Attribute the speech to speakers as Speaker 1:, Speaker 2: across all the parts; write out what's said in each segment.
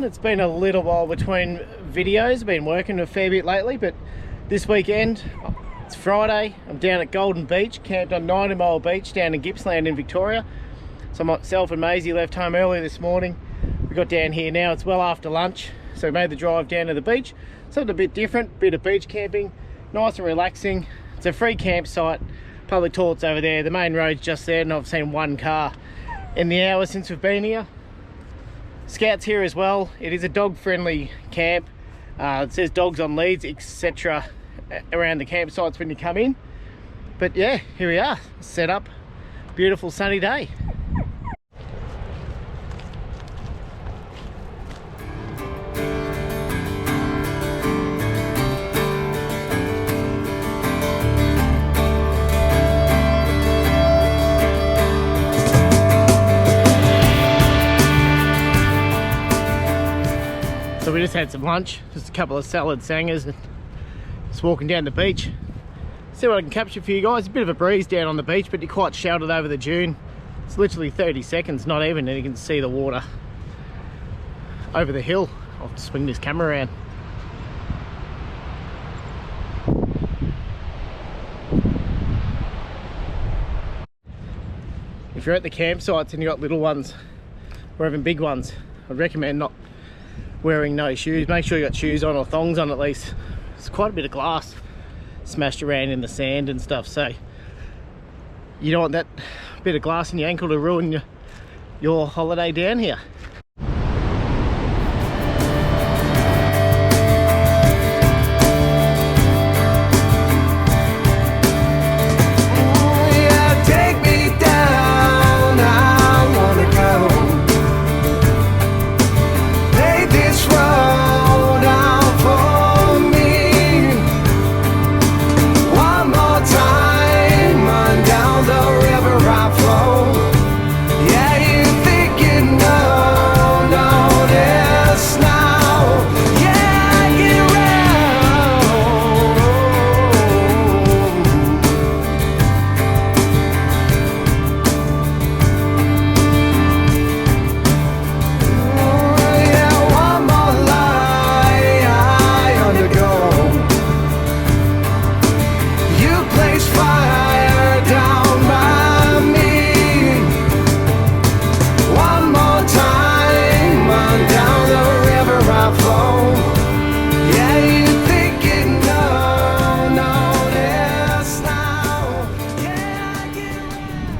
Speaker 1: everyone. It's been a little while between videos. I've been working a fair bit lately, but this weekend, it's Friday, I'm down at Golden Beach, camped on 90 Mile Beach down in Gippsland in Victoria. So myself and Maisie left home early this morning. We got down here now, it's well after lunch, so we made the drive down to the beach. Something a bit different, bit of beach camping, nice and relaxing. It's a free campsite, public toilets over there, the main road's just there, and I've seen one car in the hour since we've been here. Scouts here as well. It is a dog friendly camp. It says dogs on leads, etc. around the campsites when you come in. But yeah, here we are, set up, beautiful sunny day. So we just had some lunch, just a couple of salad sangers, and just walking down the beach. See what I can capture for you guys. A bit of a breeze down on the beach, but you're quite sheltered over the dune. It's literally 30 seconds, not even, and you can see the water over the hill. I'll have to swing this camera around. If you're at the campsites and you've got little ones, or even big ones, I'd recommend not wearing no shoes. Make sure you got shoes on or thongs on at least. It's quite a bit of glass smashed around in the sand and stuff, so you don't want that bit of glass in your ankle to ruin your holiday down here.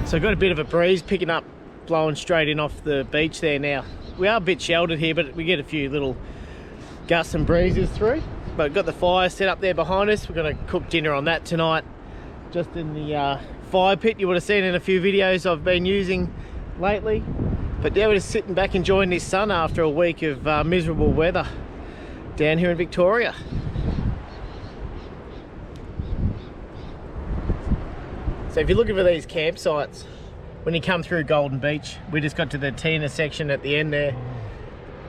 Speaker 1: So got a bit of a breeze picking up, blowing straight in off the beach there now. We are a bit sheltered here, but we get a few little gusts and breezes through. But we've got the fire set up there behind us. We're going to cook dinner on that tonight, just in the fire pit you would have seen in a few videos I've been using lately. But yeah, we're just sitting back enjoying this sun after a week of miserable weather down here in Victoria. So if you're looking for these campsites, when you come through Golden Beach, we just got to the Tina section at the end there,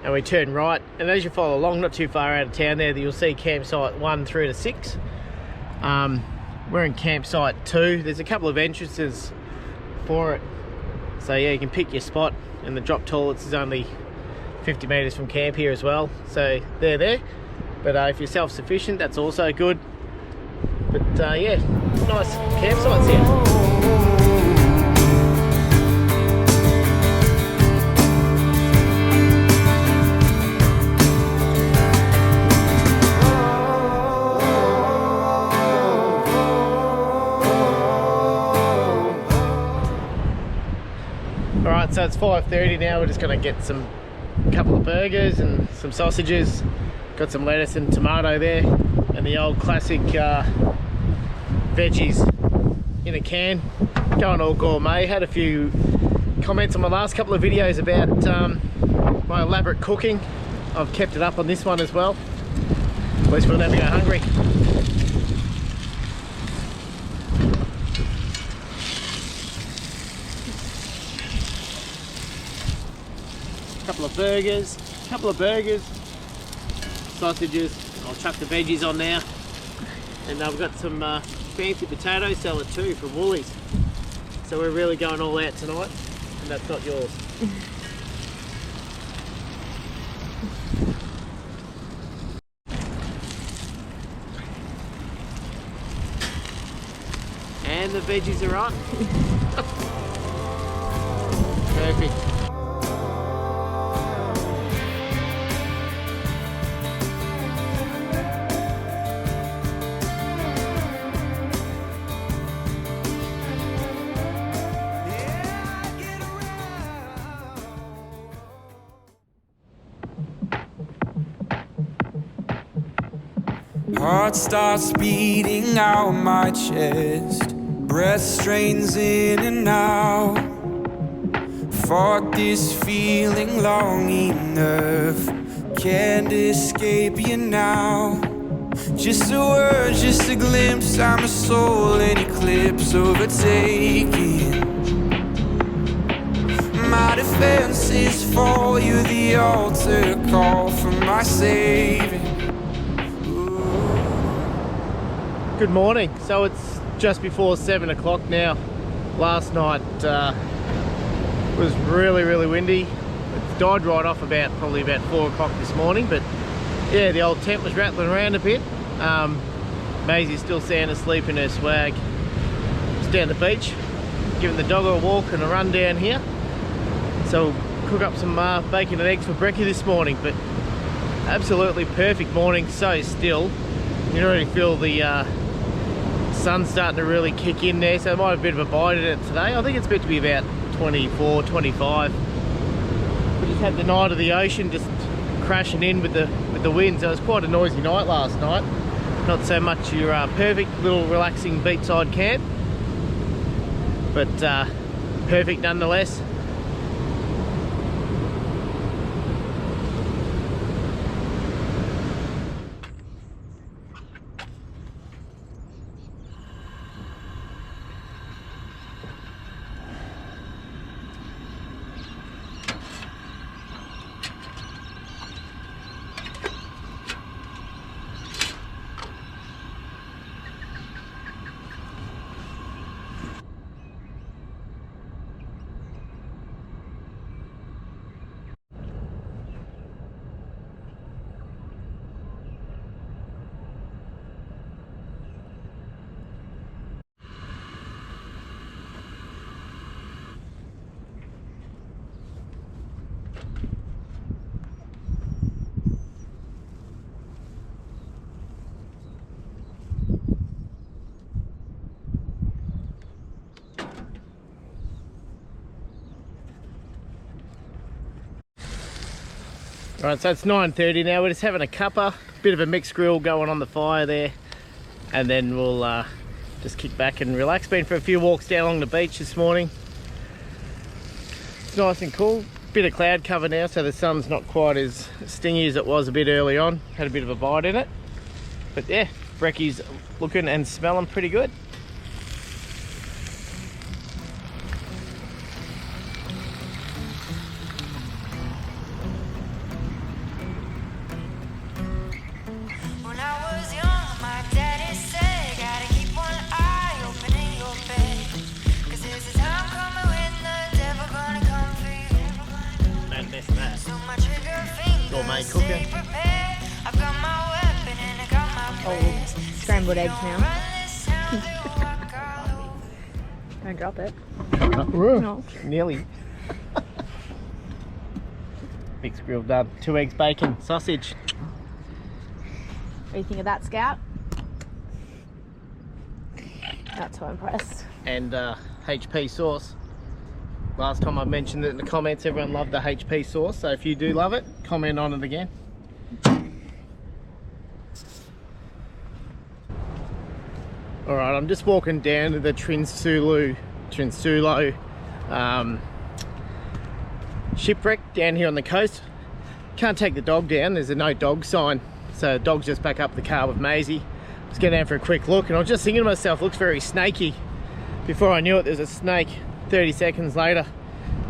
Speaker 1: and we turn right, and as you follow along, not too far out of town there, you'll see campsite 1 through to 6. We're in campsite 2. There's a couple of entrances for it, so yeah, you can pick your spot, and the drop toilets is only 50 metres from camp here as well, so they're there. But if you're self-sufficient, that's also good. But yeah, nice campsites here. Alright, so it's 5:30 now. We're just going to get a couple of burgers and some sausages. Got some lettuce and tomato there, and the old classic veggies in a can, going all gourmet. Had a few comments on my last couple of videos about my elaborate cooking. I've kept it up on this one as well. At least we'll never go hungry. Couple of burgers, sausages. I'll chuck the veggies on now. And we've got some fancy potato salad too from Woolies. So we're really going all out tonight, and that's not yours. when the veggies are on. Perfect.
Speaker 2: Heart starts beating out my chest, breath strains in and out. Fought this feeling long enough, can't escape you now. Just a word, just a glimpse, I'm a soul in eclipse overtaking. My defense is for you, the altar call for my saving.
Speaker 1: Good morning. So it's just before 7 o'clock now. Last night was really windy. It died right off probably about 4 o'clock this morning, but yeah, the old tent was rattling around a bit. Maisie's still sound asleep in her swag. It's down the beach, giving the dog a walk and a run down here. So we'll cook up some bacon and eggs for brekkie this morning, but absolutely perfect morning, so still. You can already feel the sun's starting to really kick in there, so it might have a bit of a bite in it today. I think it's meant to be about 24, 25. We just had the night of the ocean just crashing in with the wind, so it was quite a noisy night last night. Not so much your perfect little relaxing beachside camp, but perfect nonetheless. Right, so it's 9:30 now. We're just having a cuppa, bit of a mixed grill going on the fire there, and then we'll just kick back and relax. Been for a few walks down along the beach this morning. It's nice and cool. Bit of cloud cover now, so the sun's not quite as stingy as it was a bit early on. Had a bit of a bite in it, but yeah, brekkie's looking and smelling pretty good. Cooking.
Speaker 3: Oh, scrambled eggs now. Don't drop it.
Speaker 1: No. Nearly. Mixed grill done. 2 eggs, bacon, sausage.
Speaker 3: What do you think of that, Scout? Not so impressed.
Speaker 1: And HP sauce. Last time I mentioned it in the comments, everyone loved the HP sauce, so if you do love it, comment on it again. Alright, I'm just walking down to the Trinsulo shipwreck down here on the coast. Can't take the dog down, there's a no dog sign, so the dog's just back up the car with Maisie. Let's go down for a quick look, and I was just thinking to myself, looks very snaky. Before I knew it, there's a snake. 30 seconds later,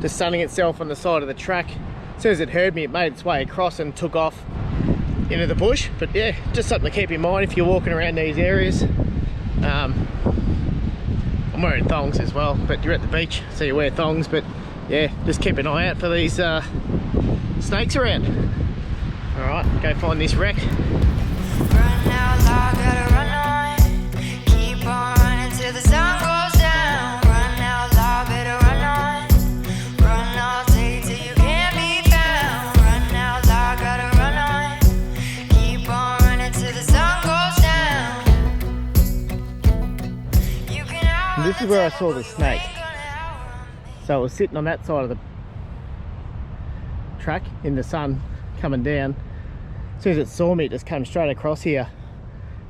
Speaker 1: just sunning itself on the side of the track. As soon as it heard me, it made its way across and took off into the bush. But yeah, just something to keep in mind if you're walking around these areas. I'm wearing thongs as well, but you're at the beach, so you wear thongs. But yeah, just keep an eye out for these snakes around. All right, go find this wreck.
Speaker 4: Run out loud, gotta run on. Keep on running till the sun goes down.
Speaker 1: this is where I saw the snake. So I was sitting on that side of the track in the sun coming down. As soon as it saw me, it just came straight across here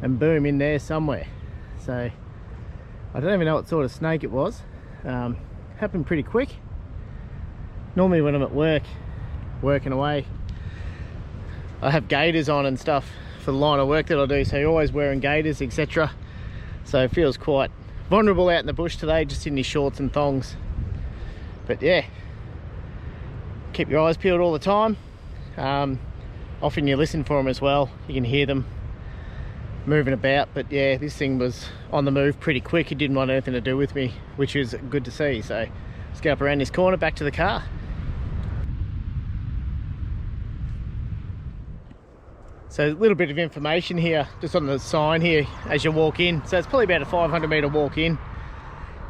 Speaker 1: and boom, in there somewhere. So I don't even know what sort of snake it was. Happened pretty quick. Normally when I'm at work working away, I have gaiters on and stuff for the line of work that I do, so you're always wearing gaiters, etc. So it feels quite vulnerable out in the bush today, just in your shorts and thongs. But yeah, keep your eyes peeled all the time. Often you listen for them as well, you can hear them moving about. But yeah, this thing was on the move pretty quick. It didn't want anything to do with me, which is good to see. So let's go up around this corner back to the car. So a little bit of information here just on the sign here as you walk in. So it's probably about a 500 metre walk in.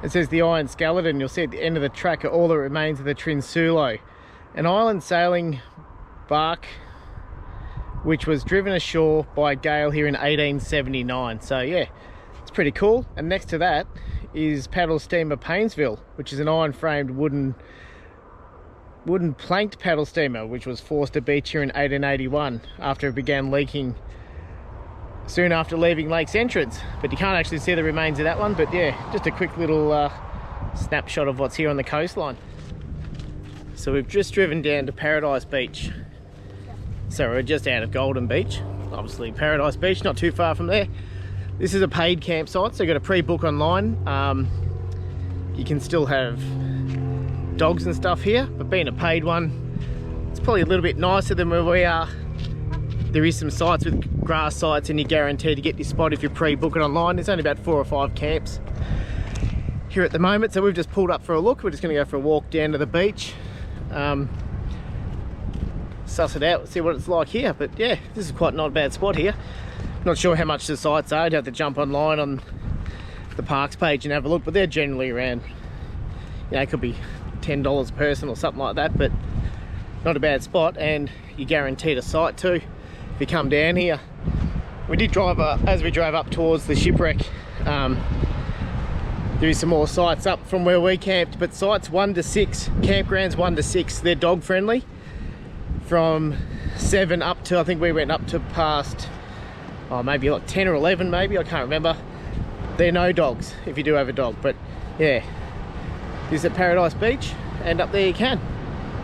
Speaker 1: It says the Iron Skeleton. You'll see at the end of the track are all that remains of the Trinsulo, an island sailing bark which was driven ashore by a gale here in 1879. So yeah, it's pretty cool. And next to that is paddle steamer Painesville, which is an iron framed wooden planked paddle steamer which was forced to beach here in 1881 after it began leaking soon after leaving Lake's entrance. But you can't actually see the remains of that one. But yeah, just a quick little snapshot of what's here on the coastline. So we've just driven down to Paradise Beach. So we're just out of Golden Beach, obviously Paradise Beach, not too far from there. This is a paid campsite, so you've got to pre-book online. You can still have dogs and stuff here, but being a paid one, it's probably a little bit nicer than where we are. There is some sites with grass sites and you're guaranteed to get your spot if you pre-book it online. There's only about 4 or 5 camps here at the moment, so we've just pulled up for a look. We're just going to go for a walk down to the beach, suss it out, see what it's like here. But yeah, this is quite not a bad spot here. Not sure how much the sites are. I'd have to jump online on the parks page and have a look, but they're generally around, you know, it could be $10 a person or something like that, but not a bad spot. And you're guaranteed a site too if you come down here. We did drive as we drove up towards the shipwreck, there is some more sites up from where we camped, but sites 1 to 6, campgrounds 1 to 6, they're dog friendly. From 7 up to, I think we went up to past, oh, maybe like 10 or 11 maybe, I can't remember. They're no dogs if you do have a dog. But yeah, this is at Paradise Beach and up there you can.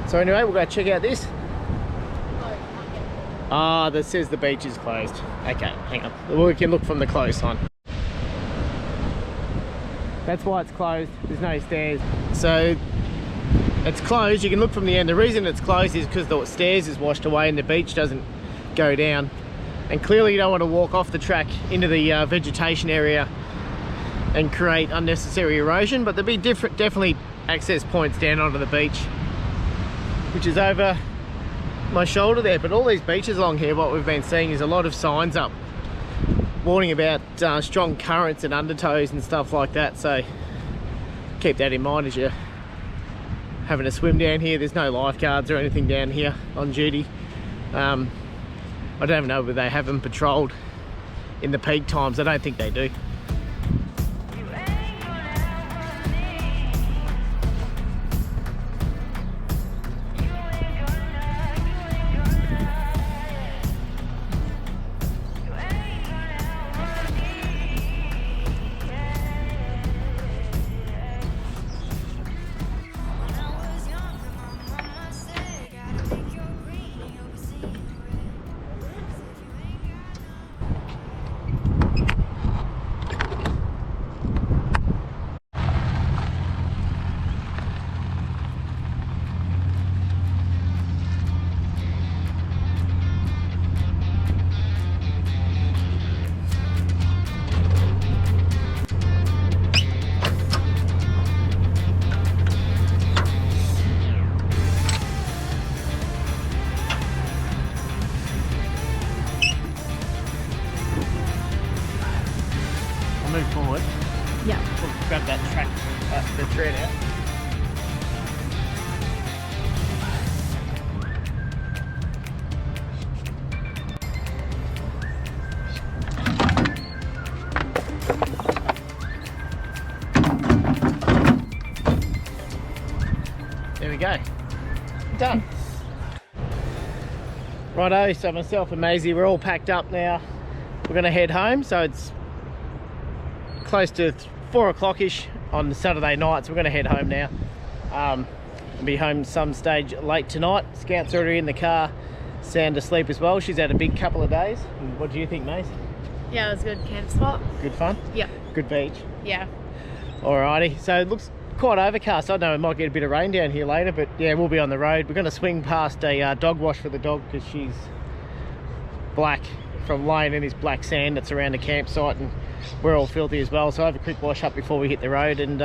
Speaker 1: So anyway, we'll go check out this. Ah, that says the beach is closed. Okay, hang on, we can look from the closed sign. That's why it's closed, there's no stairs. So it's closed, you can look from the end. The reason it's closed is because the stairs is washed away and the beach doesn't go down. And clearly you don't want to walk off the track into the vegetation area and create unnecessary erosion, but there'll be definitely access points down onto the beach, which is over my shoulder there. But all these beaches along here, what we've been seeing is a lot of signs up warning about strong currents and undertows and stuff like that. So keep that in mind as you're having a swim down here. There's no lifeguards or anything down here on duty. I don't even know whether they have them patrolled in the peak times. I don't think they do. Move forward.
Speaker 3: Yeah.
Speaker 1: We'll grab that track, the thread out. Done. Righto, so myself and Maisie, we're all packed up now. We're gonna head home, so it's close to 4 o'clock-ish on the Saturday night, so we're gonna head home now. I'll be home some stage late tonight. Scout's already in the car, sound asleep as well. She's had a big couple of days. And what do you think, Maisie?
Speaker 3: Yeah, it was a good camp spot.
Speaker 1: Good fun?
Speaker 3: Yep.
Speaker 1: Good beach?
Speaker 3: Yeah.
Speaker 1: Alrighty, so it looks quite overcast. I don't know, we might get a bit of rain down here later, but yeah, we'll be on the road. We're going to swing past a dog wash for the dog because she's black from laying in this black sand that's around the campsite, and we're all filthy as well. So I'll have a quick wash up before we hit the road, and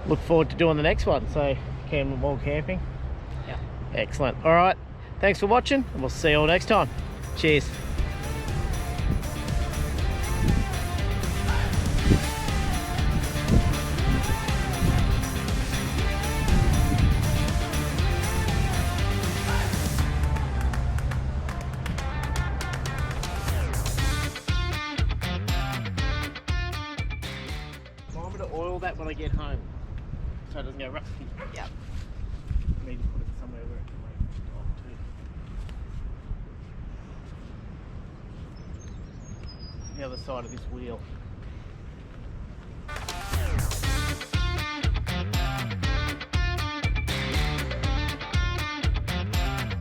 Speaker 1: look forward to doing the next one. So Camden Wall Camping.
Speaker 3: Yeah.
Speaker 1: Excellent. All right, thanks for watching, and we'll see you all next time. Cheers. Oil that when I get home so it doesn't go rusty.
Speaker 3: Yep.
Speaker 1: I need to put it somewhere where it can lay off too. The other side of this wheel.